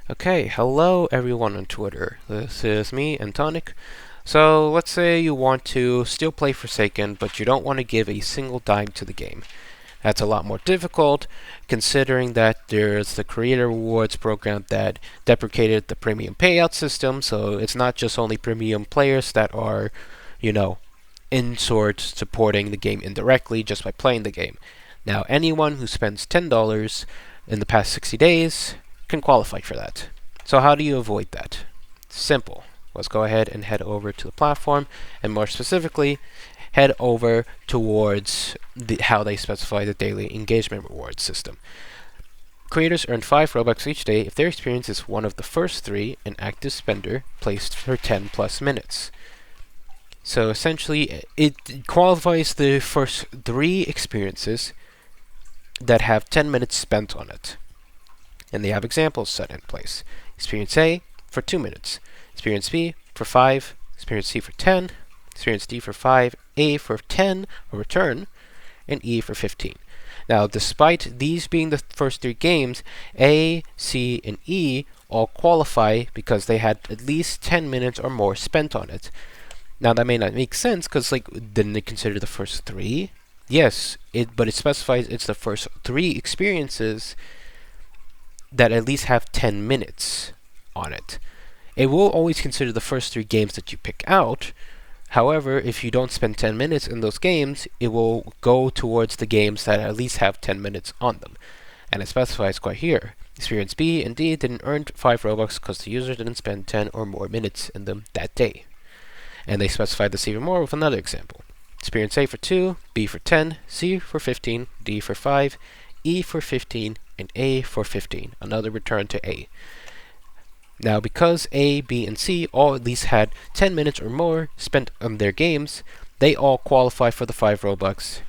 Okay, hello everyone on Twitter. This is me, Antonic. So, let's say you want to still play Forsaken, but you don't want to give a single dime to the game. That's a lot more difficult, considering that there's the Creator Rewards program that deprecated the premium payout system, so it's not just only premium players that are, you know, in sort supporting the game indirectly just by playing the game. Now, anyone who spends $10 in the past 60 days can qualify for that. So how do you avoid that? Simple. Let's go ahead and head over to the platform, and more specifically, head over towards how they specify the daily engagement reward system. Creators earn 5 Robux each day if their experience is one of the first 3 an active spender placed for 10 plus minutes. So essentially, it qualifies the first 3 experiences that have 10 minutes spent on it. And they have examples set in place. Experience A for 2 minutes, Experience B for 5, Experience C for 10, Experience D for 5, A for 10, a return, and E for 15. Now, despite these being the first 3 games, A, C, and E all qualify because they had at least 10 minutes or more spent on it. Now, that may not make sense because, didn't they consider the first 3? Yes, but it specifies it's the first 3 experiences that at least have 10 minutes on it. It will always consider the first 3 games that you pick out. However, if you don't spend 10 minutes in those games, it will go towards the games that at least have 10 minutes on them. And it specifies quite here. Experience B and D didn't earn 5 Robux because the user didn't spend 10 or more minutes in them that day. And they specified this even more with another example. Experience A for 2, B for 10, C for 15, D for 5, E for 15, and A for 15. Another return to A. Now, because A, B, and C all at least had 10 minutes or more spent on their games, they all qualify for the 5 Robux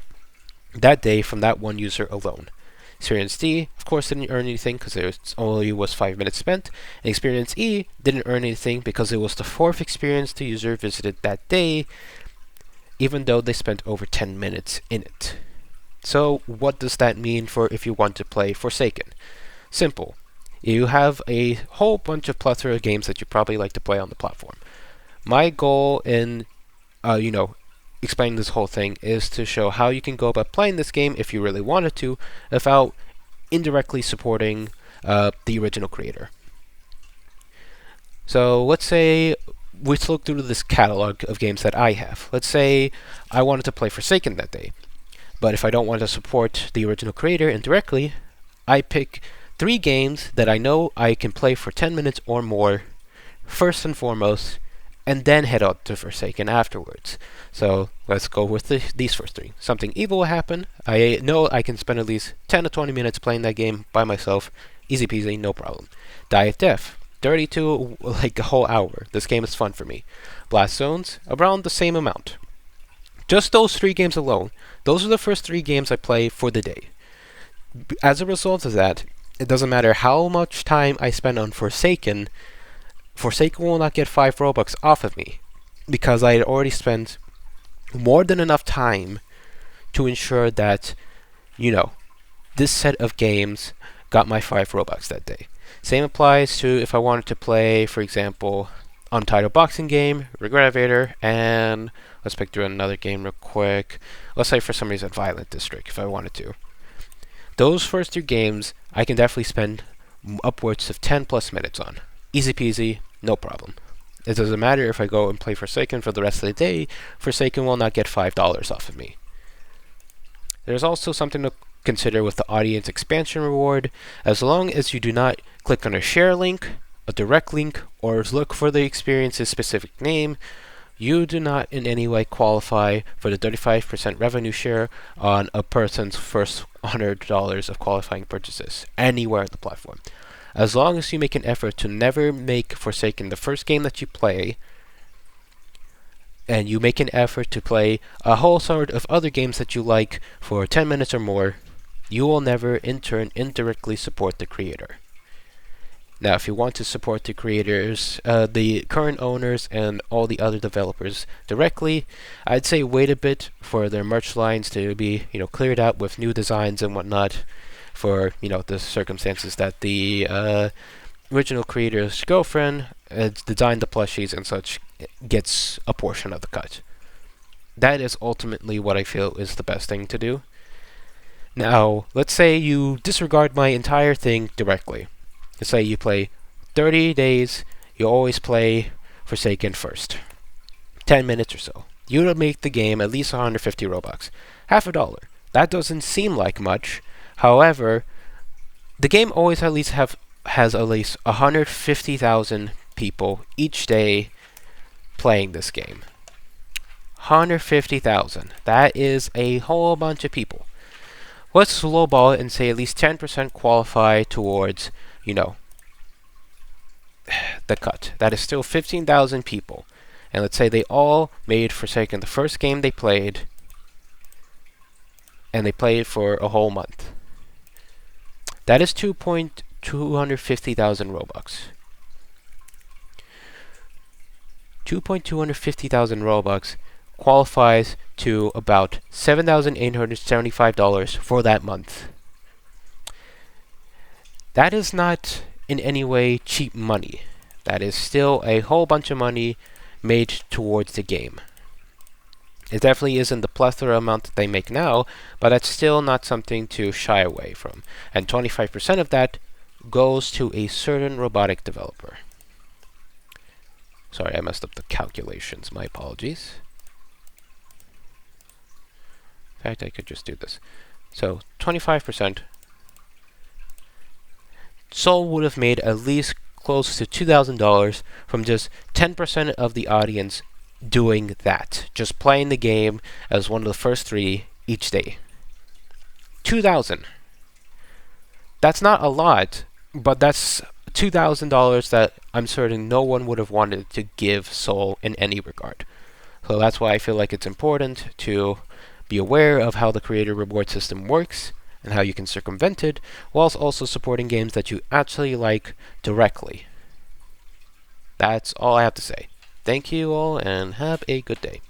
that day from that one user alone. Experience D, of course, didn't earn anything because it only was 5 minutes spent. And Experience E didn't earn anything because it was the 4th experience the user visited that day, even though they spent over 10 minutes in it. So, what does that mean for if you want to play Forsaken? Simple. You have a whole bunch of plethora of games that you probably like to play on the platform. My goal in, explaining this whole thing is to show how you can go about playing this game if you really wanted to, without indirectly supporting the original creator. So let's say let's look through this catalog of games that I have. Let's say I wanted to play Forsaken that day, but if I don't want to support the original creator indirectly, I pick 3 games that I know I can play for 10 minutes or more, first and foremost, and then head out to Forsaken afterwards. So let's go with these first 3. Something Evil will happen. I know I can spend at least 10 to 20 minutes playing that game by myself. Easy peasy, no problem. Die of Death. 32, like a whole hour. This game is fun for me. Blast Zones, around the same amount. Just those 3 games alone. Those are the first 3 games I play for the day. As a result of that, it doesn't matter how much time I spend on Forsaken, Forsaken will not get 5 Robux off of me, because I had already spent more than enough time to ensure that, this set of games got my 5 Robux that day. Same applies to if I wanted to play, for example, Untitled Boxing Game, Regravator, and let's pick through another game real quick. Let's say for some reason Violent District, if I wanted to. Those first 3 games, I can definitely spend upwards of 10 plus minutes on. Easy peasy, no problem. It doesn't matter if I go and play Forsaken for the rest of the day, Forsaken will not get $5 off of me. There's also something to consider with the audience expansion reward. As long as you do not click on a share link, a direct link, or look for the experience's specific name, you do not in any way qualify for the 35% revenue share on a person's first $100 of qualifying purchases anywhere on the platform. As long as you make an effort to never make Forsaken the first game that you play, and you make an effort to play a whole sort of other games that you like for 10 minutes or more, you will never in turn indirectly support the creator. Now, if you want to support the creators, the current owners, and all the other developers directly, I'd say wait a bit for their merch lines to be, cleared out with new designs and whatnot, for the circumstances that the original creator's girlfriend designed the plushies and such gets a portion of the cut. That is ultimately what I feel is the best thing to do. Now, let's say you disregard my entire thing directly. Let's say you play 30 days, you always play Forsaken first. 10 minutes or so. You would make the game at least 150 Robux. Half a dollar. That doesn't seem like much. However, the game always has at least 150,000 people each day playing this game. 150,000. That is a whole bunch of people. Let's lowball it and say at least 10% qualify towards, the cut. That is still 15,000 people. And let's say they all made Forsaken the first game they played, and they played for a whole month. That is 2,250,000 Robux. 2,250,000 Robux qualifies to about $7,875 for that month. That is not in any way cheap money. That is still a whole bunch of money made towards the game. It definitely isn't the plethora amount that they make now, but that's still not something to shy away from. And 25% of that goes to a certain robotic developer. Sorry, I messed up the calculations. My apologies. In fact, I could just do this. So, 25%. Soul would have made at least close to $2,000 from just 10% of the audience doing that. Just playing the game as one of the first 3 each day. 2,000. That's not a lot, but that's $2,000 that I'm certain no one would have wanted to give Soul in any regard. So that's why I feel like it's important to be aware of how the creator reward system works and how you can circumvent it, whilst also supporting games that you actually like directly. That's all I have to say. Thank you all, and have a good day.